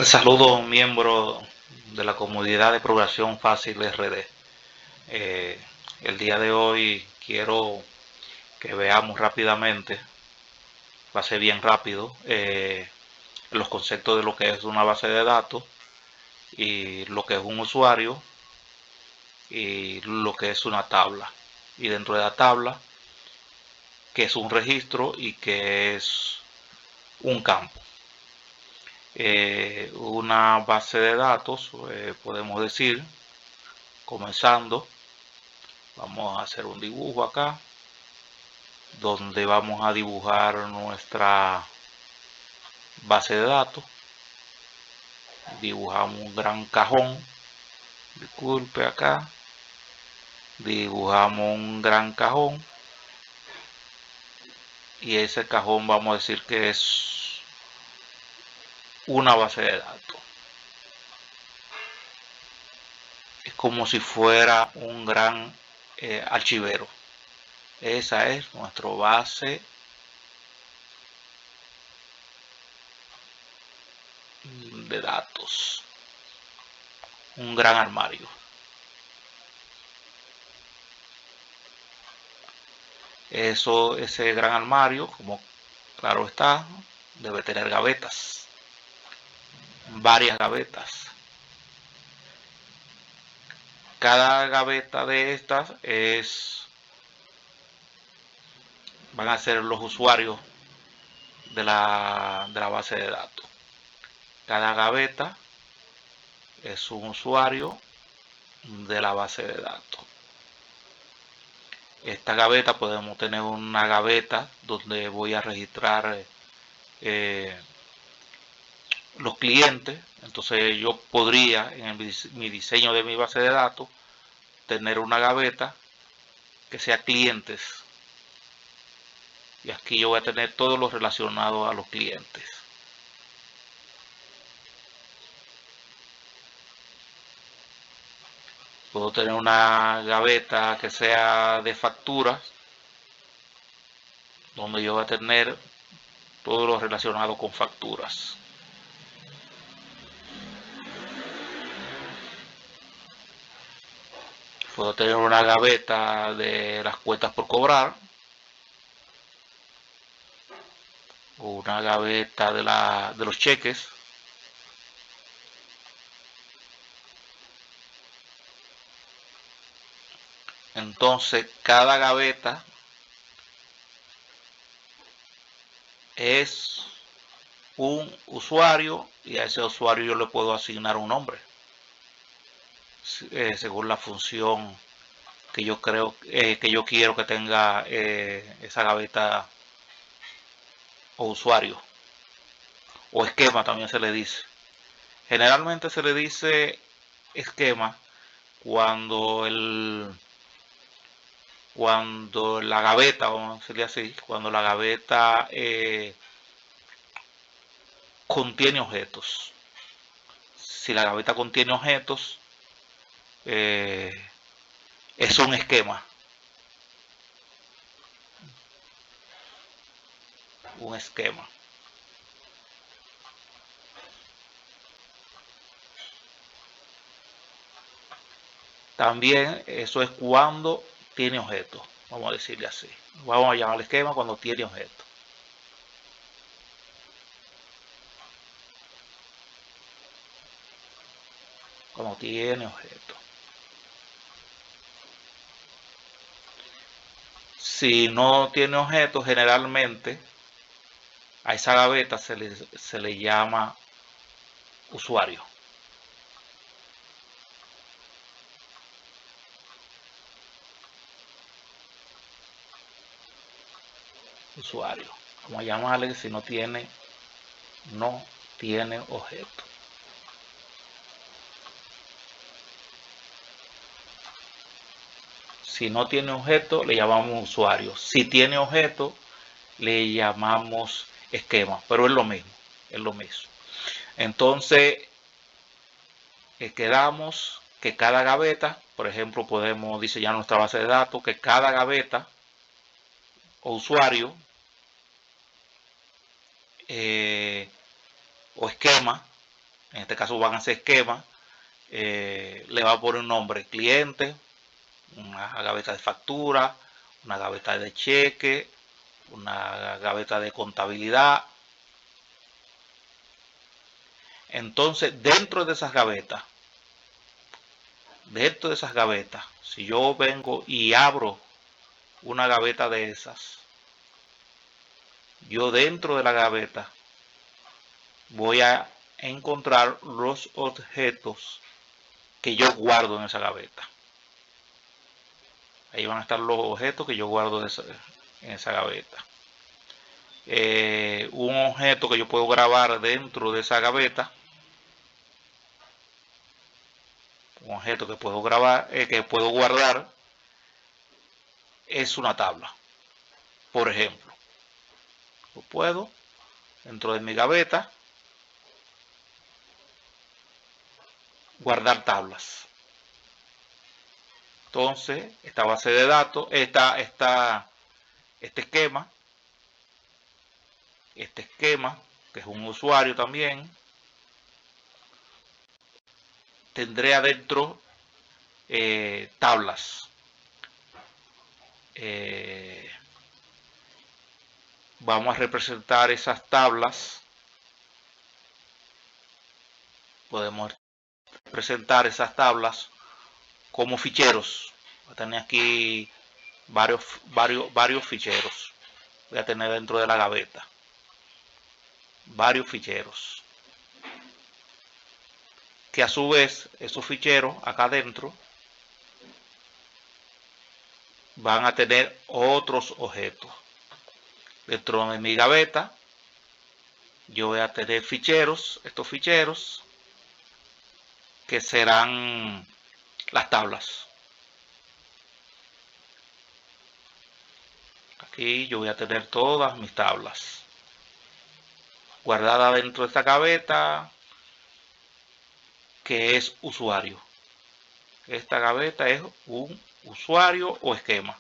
Saludos, miembros de la comunidad de programación fácil RD. Eh, el día de hoy quiero que veamos rápidamente, va a ser bien rápido, los conceptos de lo que es una base de datos y lo que es un usuario y lo que es una tabla. Y dentro de la tabla, que es un registro y que es un campo. Una base de datos, podemos decir, comenzando. Vamos a hacer un dibujo acá, donde vamos a dibujar nuestra base de datos. Dibujamos un gran cajón, disculpe acá. Dibujamos un gran cajón. Y ese cajón vamos a decir que es una base de datos. Es como si fuera un gran archivero. Esa es nuestra base de datos. Un gran armario. Ese gran armario, como claro está, debe tener gavetas. Varias gavetas. Cada gaveta de estas van a ser los usuarios de la base de datos. Cada gaveta es un usuario de la base de datos. Esta gaveta, podemos tener una gaveta donde voy a registrar los clientes. Entonces yo podría, en mi diseño de mi base de datos, tener una gaveta que sea clientes. Y aquí yo voy a tener todo lo relacionado a los clientes. Puedo tener una gaveta que sea de facturas, donde yo voy a tener todo lo relacionado con facturas. Puedo tener una gaveta de las cuentas por cobrar, una gaveta de los cheques. Entonces, cada gaveta es un usuario y a ese usuario yo le puedo asignar un nombre según la función que yo quiero que tenga esa gaveta o usuario, o esquema también se le dice. Generalmente se le dice esquema cuando la gaveta, vamos a decirle así, cuando la gaveta contiene objetos. Si la gaveta contiene objetos, eh, es un esquema. Un esquema. También eso es cuando tiene objetos. Vamos a decirle así. Vamos a llamarle esquema cuando tiene objetos. Cuando tiene objetos. Si no tiene objetos, generalmente a esa gaveta se le llama usuario. Usuario. Vamos a llamarle si no tiene objeto. Si no tiene objeto, le llamamos usuario. Si tiene objeto, le llamamos esquema, pero es lo mismo, es lo mismo. Entonces, quedamos que cada gaveta, por ejemplo, podemos diseñar nuestra base de datos, que cada gaveta o usuario o esquema en este caso van a ser esquemas, le va a poner un nombre: cliente, una gaveta de factura, una gaveta de cheque, una gaveta de contabilidad. Entonces, dentro de esas gavetas, si yo vengo y abro una gaveta de esas, yo dentro de la gaveta voy a encontrar los objetos que yo guardo en esa gaveta. Ahí van a estar los objetos que yo guardo en esa gaveta. Un objeto que yo puedo grabar dentro de esa gaveta, un objeto que puedo grabar, que puedo guardar, es una tabla. Por ejemplo, yo puedo dentro de mi gaveta guardar tablas. Entonces, esta base de datos, este esquema, que es un usuario también, tendré adentro tablas. Vamos a representar esas tablas. Podemos presentar esas tablas como ficheros. Voy a tener aquí varios ficheros. Voy a tener dentro de la gaveta varios ficheros, que a su vez esos ficheros acá adentro van a tener otros objetos. Dentro de mi gaveta yo voy a tener ficheros, estos ficheros que serán las tablas. Aquí yo voy a tener todas mis tablas guardadas dentro de esta gaveta, que es usuario. Esta gaveta es un usuario o esquema.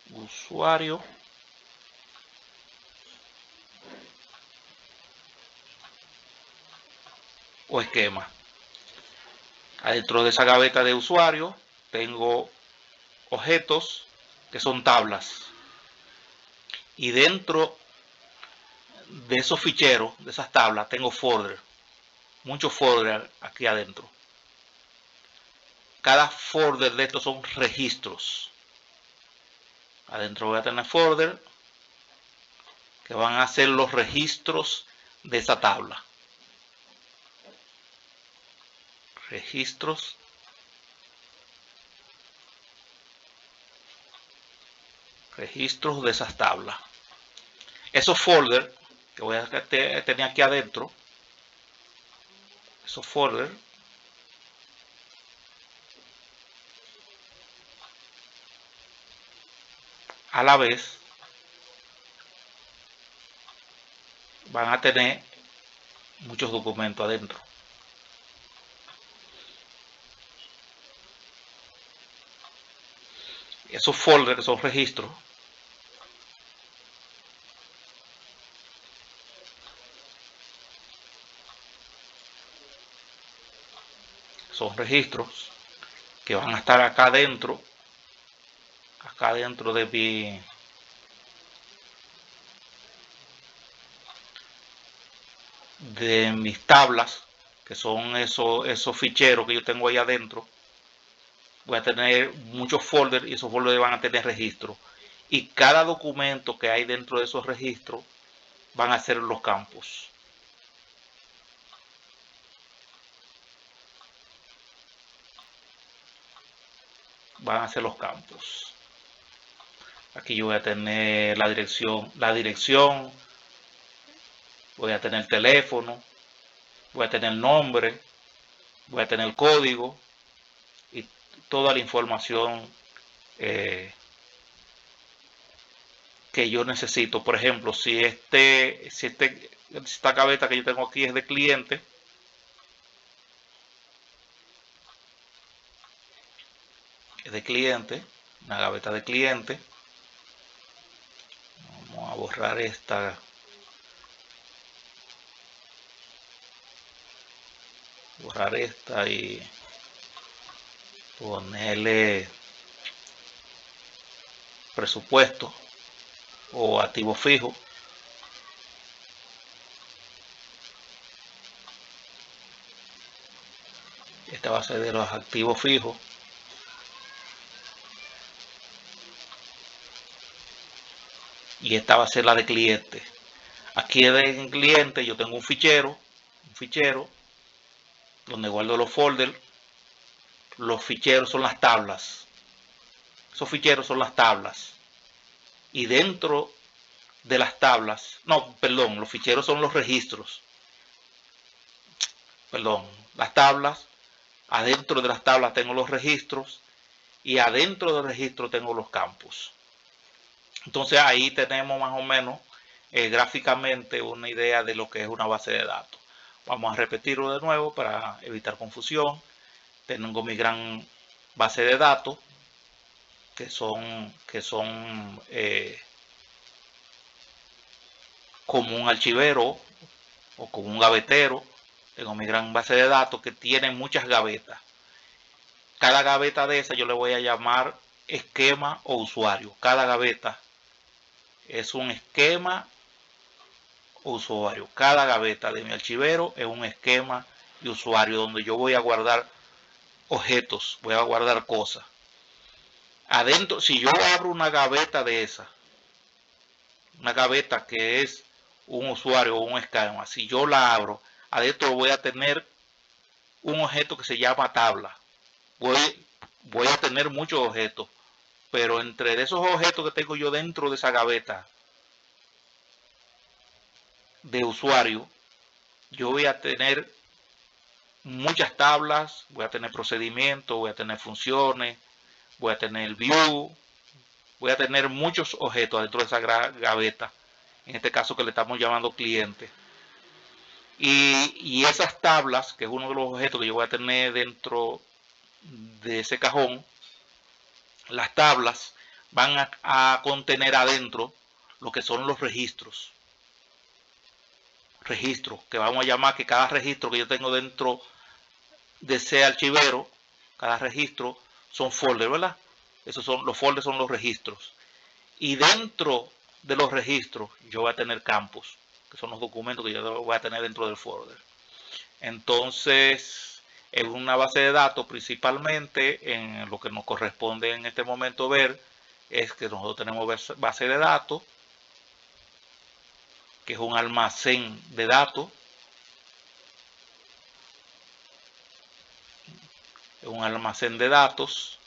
Usuario o esquema. Adentro de esa gaveta de usuario tengo objetos que son tablas. Y dentro de esos ficheros, de esas tablas, tengo folder. Muchos folders aquí adentro. Cada folder de estos son registros. Adentro voy a tener folder que van a ser los registros de esa tabla. Registros. Registros de esas tablas. Esos folders que voy a tener aquí adentro, esos folders, a la vez van a tener muchos documentos adentro. Esos folders que son registros, que van a estar acá dentro de mis tablas, que son esos ficheros que yo tengo ahí adentro. Voy a tener muchos folders y esos folders van a tener registros. Y cada documento que hay dentro de esos registros van a ser los campos. Van a ser los campos. Aquí yo voy a tener la dirección, voy a tener teléfono, voy a tener nombre, voy a tener código y toda la información que yo necesito. Por ejemplo, si esta gaveta que yo tengo aquí es de cliente, una gaveta de cliente. Vamos a borrar esta borrar esta y ponerle presupuesto o activo fijo. Esta va a ser de los activos fijos. Y esta va a ser la de cliente. Aquí en cliente yo tengo un fichero donde guardo los folders. Los ficheros son las tablas. Esos ficheros son las tablas. Y dentro de las tablas, no, perdón, los ficheros son los registros. Perdón, las tablas. Adentro de las tablas tengo los registros y adentro del registro tengo los campos. Entonces ahí tenemos más o menos gráficamente una idea de lo que es una base de datos. Vamos a repetirlo de nuevo para evitar confusión. Tengo mi gran base de datos que son como un archivero o como un gavetero. Tengo mi gran base de datos que tiene muchas gavetas. Cada gaveta de esa yo le voy a llamar esquema o usuario. Cada gaveta es un esquema o usuario. Cada gaveta de mi archivero es un esquema y usuario donde yo voy a guardar objetos, voy a guardar cosas. Adentro, si yo abro una gaveta de esa, una gaveta que es un usuario o un esquema, si yo la abro, adentro voy a tener un objeto que se llama tabla. Voy a tener muchos objetos, pero entre esos objetos que tengo yo dentro de esa gaveta de usuario, yo voy a tener muchas tablas, voy a tener procedimientos, voy a tener funciones, voy a tener view, voy a tener muchos objetos dentro de esa gaveta, en este caso que le estamos llamando cliente. Y esas tablas, que es uno de los objetos que yo voy a tener dentro de ese cajón, las tablas van a contener adentro lo que son los registros. Registros, que vamos a llamar que cada registro que yo tengo dentro de ese archivero, cada registro son folders, ¿verdad? Esos son los folders, son los registros. Y dentro de los registros yo voy a tener campos, que son los documentos que yo voy a tener dentro del folder. Entonces, en una base de datos, principalmente en lo que nos corresponde en este momento ver, es que nosotros tenemos base de datos, que es un almacén de datos. Es un almacén de datos.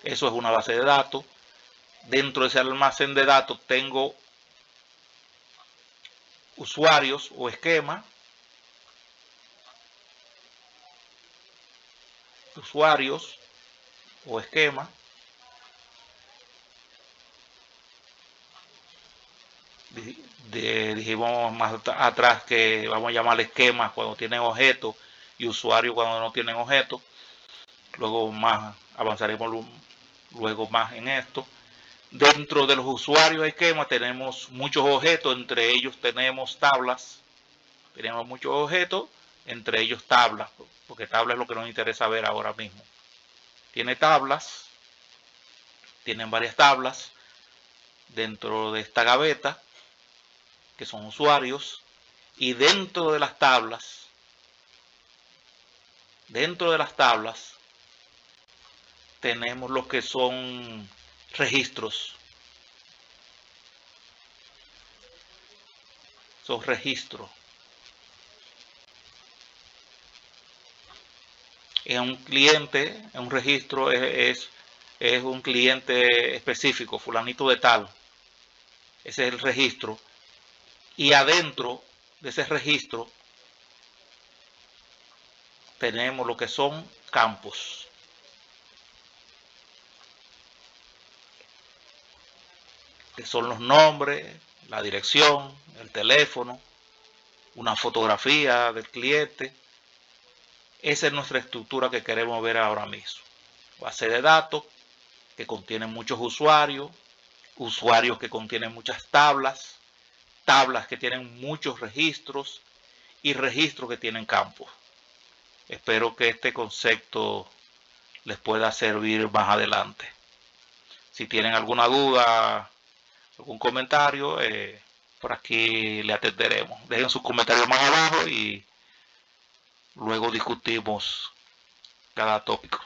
Eso es una base de datos. Dentro de ese almacén de datos tengo usuarios o esquemas. Usuarios o esquemas. Dijimos más atrás que vamos a llamarle esquemas cuando tienen objetos y usuarios cuando no tienen objetos. Luego más avanzaremos luego más en esto. Dentro de los usuarios esquemas tenemos muchos objetos, entre ellos tenemos tablas. Tenemos muchos objetos, entre ellos tablas, porque tablas es lo que nos interesa ver ahora mismo. Tiene tablas, tienen varias tablas dentro de esta gaveta, que son usuarios, y dentro de las tablas tenemos lo que son registros. Son registros. En un cliente, en un registro es un cliente específico, fulanito de tal. Ese es el registro. Y adentro de ese registro tenemos lo que son campos. Que son los nombres, la dirección, el teléfono, una fotografía del cliente. Esa es nuestra estructura que queremos ver ahora mismo. Base de datos que contiene muchos usuarios, usuarios que contienen muchas tablas, tablas que tienen muchos registros y registros que tienen campos. Espero que este concepto les pueda servir más adelante. Si tienen alguna duda, algún comentario, por aquí le atenderemos. Dejen sus comentarios más abajo y luego discutimos cada tópico.